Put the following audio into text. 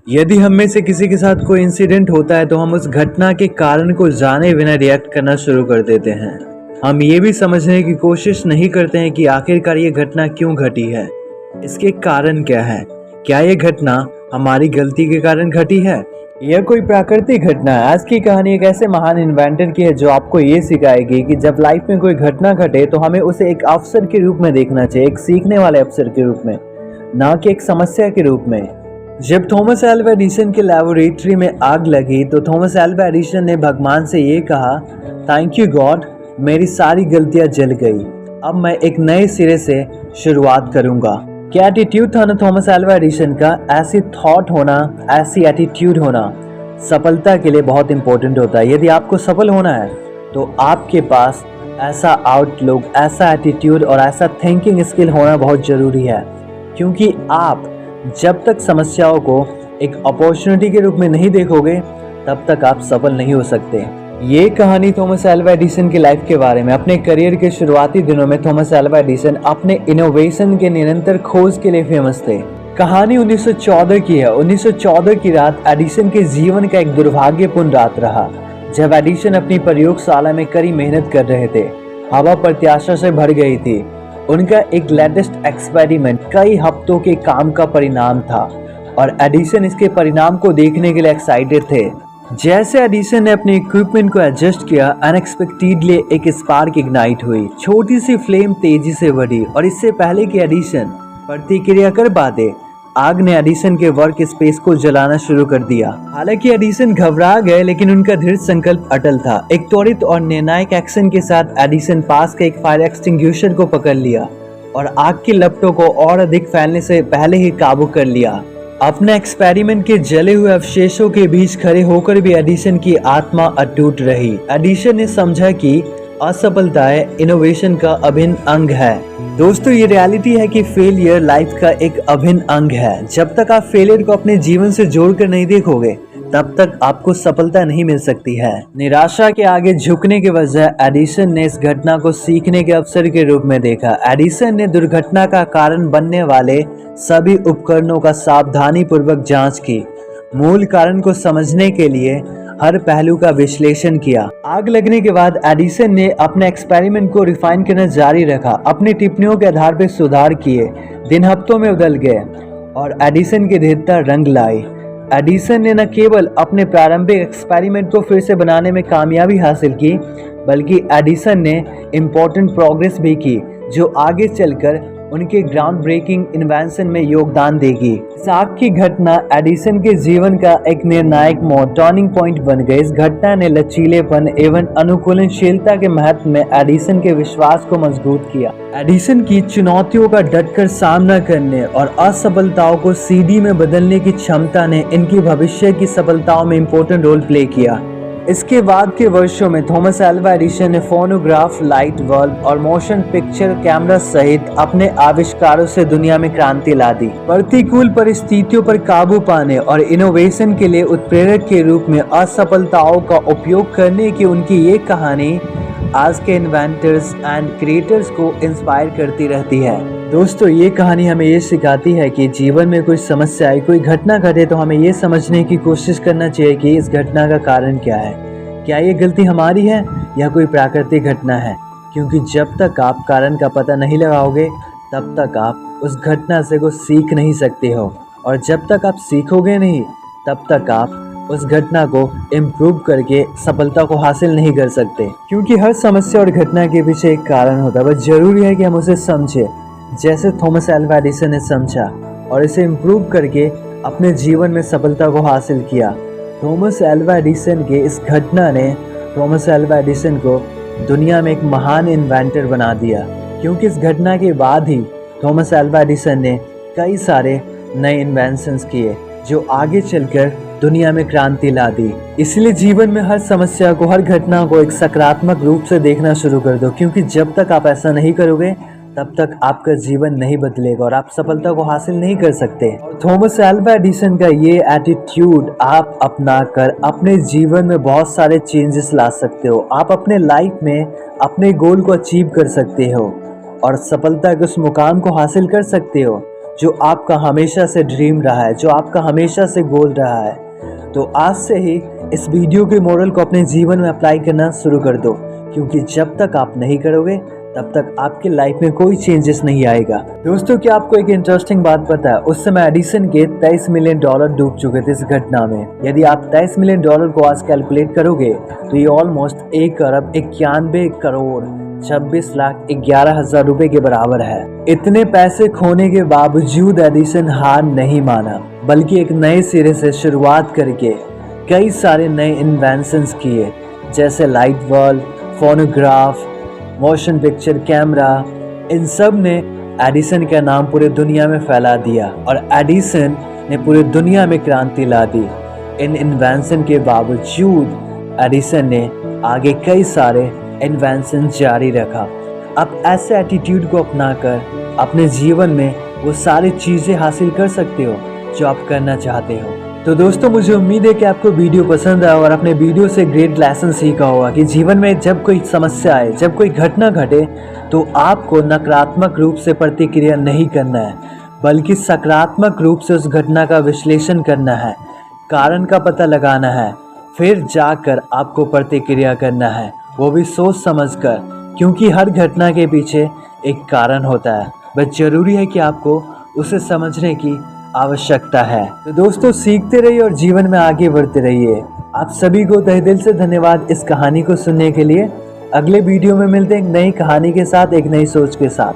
यदि हम में से किसी के साथ कोई इंसिडेंट होता है तो हम उस घटना के कारण को जाने बिना रिएक्ट करना शुरू कर देते हैं। हम ये भी समझने की कोशिश नहीं करते हैं कि आखिरकार ये घटना क्यों घटी है, इसके कारण क्या है। क्या ये घटना हमारी गलती के कारण घटी है यह कोई प्राकृतिक घटना है। आज की कहानी एक ऐसे महान इन्वेंटर की है जो आपको ये सिखाएगी कि जब लाइफ में कोई घटना घटे तो हमें उसे एक अवसर के रूप में देखना चाहिए, एक सीखने वाले अवसर के रूप में, ना कि एक समस्या के रूप में। जब थॉमस एल्वा एडिसन के लैबोरेटरी में आग लगी तो थॉमस एल्वा एडिसन ने भगवान से ये कहा, थैंक यू गॉड, मेरी सारी गलतियां जल गई, अब मैं एक नए सिरे से शुरुआत करूंगा। क्या एटीट्यूड था ना थॉमस एल्वा एडिसन का। ऐसी थॉट होना, ऐसी एटीट्यूड होना सफलता के लिए बहुत इंपॉर्टेंट होता है। यदि आपको सफल होना है तो आपके पास ऐसा आउटलुक, ऐसा एटीट्यूड और ऐसा थिंकिंग स्किल होना बहुत ज़रूरी है, क्योंकि आप जब तक समस्याओं को एक अपॉर्चुनिटी के रूप में नहीं देखोगे तब तक आप सफल नहीं हो सकते। ये कहानी थॉमस एल्वा एडिसन की लाइफ के बारे में। अपने करियर के शुरुआती दिनों में थॉमस एल्वा एडिसन अपने इनोवेशन के निरंतर खोज के लिए फेमस थे। कहानी 1914 की है। 1914 की रात एडिसन के जीवन का एक दुर्भाग्यपूर्ण रात रहा, जब एडिसन अपनी प्रयोगशाला में कड़ी मेहनत कर रहे थे। हवा प्रत्याशा से भर गई थी। उनका एक लेटेस्ट एक्सपेरिमेंट कई हफ्तों के काम का परिणाम था और एडिसन इसके परिणाम को देखने के लिए एक्साइटेड थे। जैसे एडिसन ने अपने इक्विपमेंट को एडजस्ट किया, अनएक्सपेक्टेडली एक स्पार्क इग्नाइट हुई। छोटी सी फ्लेम तेजी से बढ़ी और इससे पहले कि एडिसन प्रतिक्रिया कर पाते, आग ने एडिसन के वर्क स्पेस को जलाना शुरू कर दिया। हालांकि एडिसन घबरा गए, लेकिन उनका दृढ़ संकल्प अटल था। एक त्वरित और निर्णायक एक्शन के साथ एडिसन पास के एक फायर एक्सटिंग्विशर को पकड़ लिया और आग की लपटों को और अधिक फैलने से पहले ही काबू कर लिया। अपने एक्सपेरिमेंट के जले हुए अवशेषों के बीच खड़े होकर भी एडिसन की आत्मा अटूट रही। एडिसन ने समझा कि असफलताएं इनोवेशन का अभिन्न अंग है। दोस्तों, ये रियलिटी है कि फेलियर लाइफ का एक अभिन्न अंग है। जब तक आप फेलियर को अपने जीवन से जोड़कर नहीं देखोगे तब तक आपको सफलता नहीं मिल सकती है। निराशा के आगे झुकने के बजाय एडिसन ने इस घटना को सीखने के अवसर के रूप में देखा। एडिसन ने दुर्घटना का कारण बनने वाले सभी उपकरणों का सावधानी पूर्वक जांच की, मूल कारण को समझने के लिए हर पहलू का विश्लेषण किया। आग लगने के बाद एडिसन ने अपने एक्सपेरिमेंट को रिफाइन करना जारी रखा। अपनी टिप्पणियों के आधार पर सुधार किए। दिन हफ्तों में बदल गए और एडिसन की दृढ़ता रंग लाई। एडिसन ने न केवल अपने प्रारंभिक एक्सपेरिमेंट को फिर से बनाने में कामयाबी हासिल की, बल्कि एडिसन ने इम्पोर्टेंट प्रोग्रेस भी की जो आगे चलकर उनके ग्राउंड ब्रेकिंग इन्वेंशन में योगदान देगी। इस आग की घटना एडिसन के जीवन का एक निर्णायक मोड़, टर्निंग पॉइंट बन गई। इस घटना ने लचीलेपन एवं अनुकूलनशीलता के महत्व में एडिसन के विश्वास को मजबूत किया। एडिसन की चुनौतियों का डटकर सामना करने और असफलताओं को सीढ़ी में बदलने की क्षमता ने इनकी भविष्य की सफलताओं में इम्पोर्टेंट रोल प्ले किया। इसके बाद के वर्षों में थॉमस एल्वा एडिसन ने फोनोग्राफ, लाइट बल्ब और मोशन पिक्चर कैमरा सहित अपने आविष्कारों से दुनिया में क्रांति ला दी। प्रतिकूल परिस्थितियों पर काबू पाने और इनोवेशन के लिए उत्प्रेरक के रूप में असफलताओं का उपयोग करने की उनकी ये कहानी आज के इन्वेंटर्स एंड क्रिएटर्स को इंस्पायर करती रहती है। दोस्तों, ये कहानी हमें ये सिखाती है कि जीवन में कोई समस्या आए, कोई घटना घटे तो हमें ये समझने की कोशिश करना चाहिए कि इस घटना का कारण क्या है। क्या ये गलती हमारी है या कोई प्राकृतिक घटना है? क्योंकि जब तक आप कारण का पता नहीं लगाओगे तब तक आप उस घटना से कुछ सीख नहीं सकते हो, और जब तक आप सीखोगे नहीं तब तक आप उस घटना को इम्प्रूव करके सफलता को हासिल नहीं कर सकते। क्योंकि हर समस्या और घटना के पीछे एक कारण होता है, बस जरूरी है कि हम उसे समझें, जैसे थॉमस एल्वा एडिसन ने समझा और इसे इम्प्रूव करके अपने जीवन में सफलता को हासिल किया। थॉमस एल्वा एडिसन के इस घटना ने थॉमस एल्वा एडिसन को दुनिया में एक महान इन्वेंटर बना दिया, क्योंकि इस घटना के बाद ही थॉमस एल्वा एडिसन ने कई सारे नए इन्वेंशंस किए जो आगे चलकर दुनिया में क्रांति ला दी। इसलिए जीवन में हर समस्या को, हर घटना को एक सकारात्मक रूप से देखना शुरू कर दो, क्योंकि जब तक आप ऐसा नहीं करोगे तब तक आपका जीवन नहीं बदलेगा और आप सफलता को हासिल नहीं कर सकते। थॉमस एल्वा एडिसन का ये एटीट्यूड आप अपनाकर अपने जीवन में बहुत सारे चेंजेस ला सकते हो। आप अपने लाइफ में अपने गोल को अचीव कर सकते हो और सफलता के उस मुकाम को हासिल कर सकते हो जो आपका हमेशा से ड्रीम रहा है, जो आपका हमेशा से गोल रहा है, तो आज से ही इस वीडियो के मॉडल को अपने जीवन में अप्लाई करना शुरू कर दो, क्योंकि जब तक आप नहीं करोगे तब तक आपकी लाइफ में कोई चेंजेस नहीं आएगा। दोस्तों, क्या आपको एक इंटरेस्टिंग बात पता है? उस समय एडिसन के $23 मिलियन डूब चुके थे इस घटना में। यदि आप $23 मिलियन को आज कैलकुलेट करोगे तो ये ऑलमोस्ट 1,91,26,11,000 रुपए के बराबर है। इतने पैसे खोने के बावजूद एडिसन हार नहीं माना, बल्कि एक नए सिरे से शुरुआत करके कई सारे नए इन्वेंशंस किए, जैसे light bulb, phonograph, motion picture camera. इन सब ने एडिसन का नाम पूरे दुनिया में फैला दिया और एडिसन ने पूरी दुनिया में क्रांति ला दी। इन इन्वेंशन के बावजूद एडिसन ने आगे कई सारे इन्वेंशन जारी रखा। आप ऐसे एटीट्यूड को अपनाकर अपने जीवन में वो सारी चीज़ें हासिल कर सकते हो जो आप करना चाहते हो। तो दोस्तों, मुझे उम्मीद है कि आपको वीडियो पसंद आया और अपने वीडियो से ग्रेट लेसन सीखा होगा कि जीवन में जब कोई समस्या आए, जब कोई घटना घटे, तो आपको नकारात्मक रूप से प्रतिक्रिया नहीं करना है, बल्कि सकारात्मक रूप से उस घटना का विश्लेषण करना है, कारण का पता लगाना है, फिर जाकर आपको प्रतिक्रिया करना है, वो भी सोच समझकर, क्योंकि हर घटना के पीछे एक कारण होता है। बस जरूरी है कि आपको उसे समझने की आवश्यकता है। तो दोस्तों, सीखते रहिए और जीवन में आगे बढ़ते रहिए। आप सभी को तहे दिल से धन्यवाद इस कहानी को सुनने के लिए। अगले वीडियो में मिलते हैं एक नई कहानी के साथ, एक नई सोच के साथ।